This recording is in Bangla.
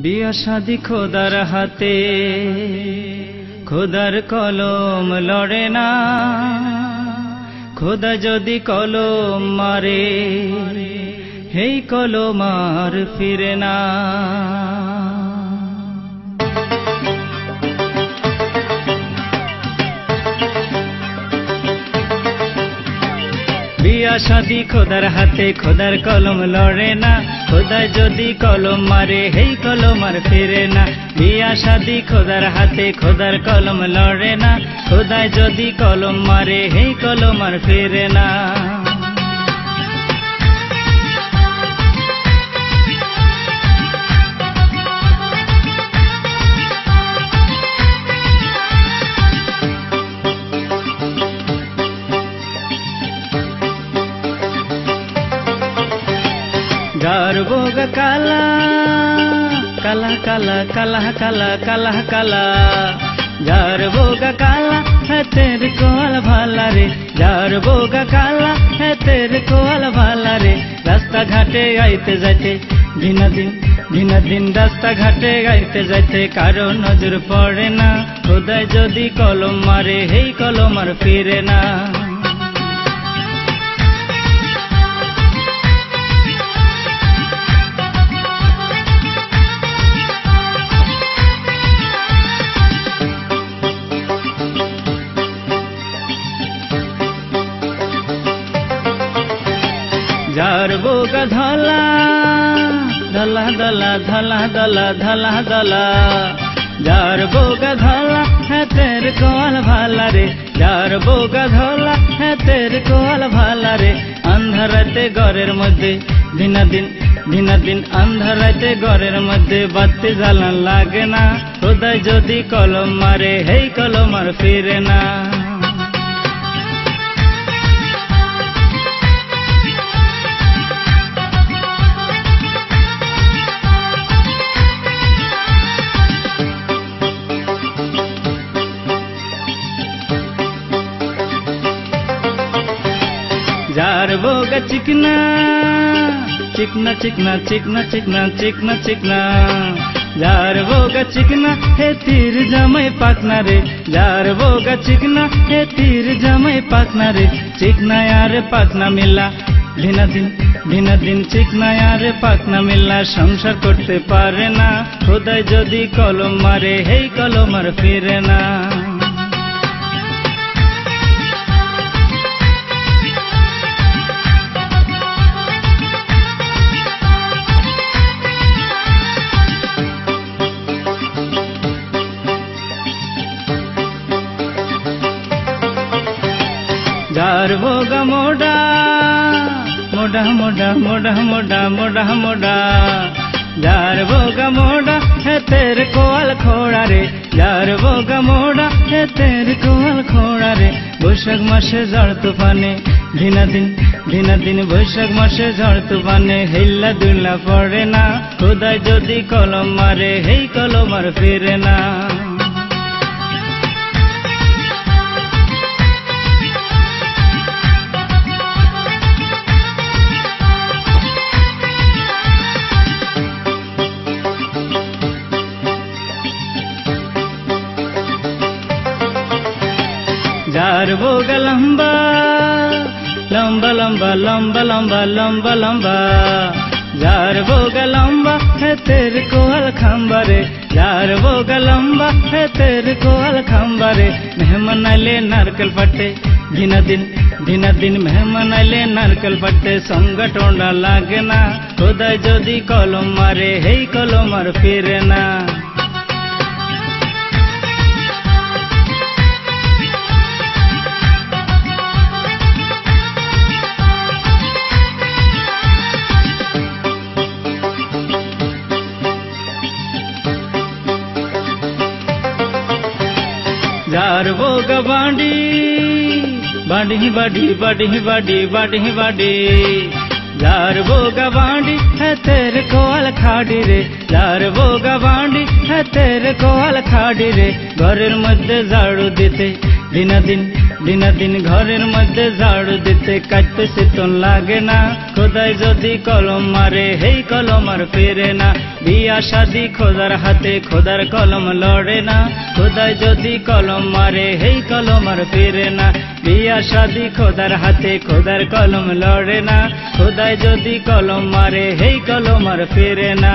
বিয়া শাদি খোদার হাতে, খোদার কলম লড়ে না। খোদা যদি কলম মারে, হেই কলম আর ফিরে না। বিয়া শাদি খোদার হাতে, খোদার কলম লড়ে না। খোদা যদি কলম মারে, হেই কলম আর ফিরে না। বিয়া শাদি খোদার হাতে, খোদার কলম লড়ে না। খোদা যদি কলম মারে, হেই কলম আর ফিরে না। যার বোগা কালা কালা কালা কালা কালা কালা কালা, যার বোগা কালা है तेरे को ভালা রে। যার বোগা কালা है तेरे को ভালা রে। রাস্তা ঘাটে গাইতে যাইতে দিন দিন রাস্তা ঘাটে গাইতে যাইতে কারো নজর পড়ে না। খোদায় যদি কলম মারে, হেই কলম আর ফিরে না। যার বোগা ধলা ধলা ধলা ধলা ধলা ধলা ধলা, যার বোগা ধলা है तेरे को ভালা রে। যার বোগা ধলা है तेरे को ভালা রে। আন্ধারাতে ঘরের মধ্যে দিন দিন আন্ধারাতে ঘরের মধ্যে বাতি জ্বালান লাগে না। খোদায় যদি কলম মারে, হেই কলম আর ফিরে না। যার বোগা চিকনা চিকনা চিকনা চিকনা চিকনা চিকনা চিকনা, যার বোগা চিকনা হে তীর জামাই পাকনা রে। যার বোগা চিকনা হে তীর জামাই পাকনা রে। চিকনা আর পাকনা মিল্লা দিন দিন চিকনা আর পাকনা মিল্লা সংসার করতে পারে না। খোদায় যদি কলম মারে, হেই কলম আর ফিরে না। যার বোগা মোডা মোডা মোডা মোডা মোডা মোডা মোডা, যার বোগা মোডা है तेरे को খোড়া রে। যার বোগা মোডা है तेरे को খোড়া রে। বৈশাখ মাসে ঝড় তুফানে দিন দিন বৈশাখ মাসে ঝড় তুফানে হিল্লা দুল্লা পড়ে না। খোদায় যদি কলম মারে, হেই কলম আর ফিরে না। যার বোগা লম্বা লম্বা লম্বা লম্বা লম্বা লম্বা লম্বা, যার বোগা লম্বা है तेरे को খাম্বা রে। যার বোগা লম্বা है तेरे को খাম্বা রে। মেহমান আইলে নারকেল পাটে দিন দিন মেহমান আইলে নারকেল পাটে সঙ্গ টোন্ডা লাগে না। খোদায় যদি কলম মারে, হেই কলম আর ফিরে না। যার বোগা বাঁডি বাঁডি বাঁডি বাঁডি বাঁডি বাঁডি বাঁডি, যার বোগা বাঁডি है तेरे को খাড়ি রে। যার বোগা বাঁডি है तेरे को খাড়ি রে। ঘরের মধ্যে ঝাড়ু দিতে দিনাদিন ঘরের মধ্যে ঝাড়ু দিতে কাটতে শীতল লাগে না। খোদাই যদি কলম মারে হেই কলম আর ফিরে না। বিয়া শাদি খোদার হাতে খোদার কলম লড়ে না। খোদাই যদি কলম মারে হেই কলম আর ফিরে না। বিয়া শাদি খোদার হাতে খোদার কলম লড়ে না। খোদাই যদি কলম মারে হেই কলম আর ফিরে না।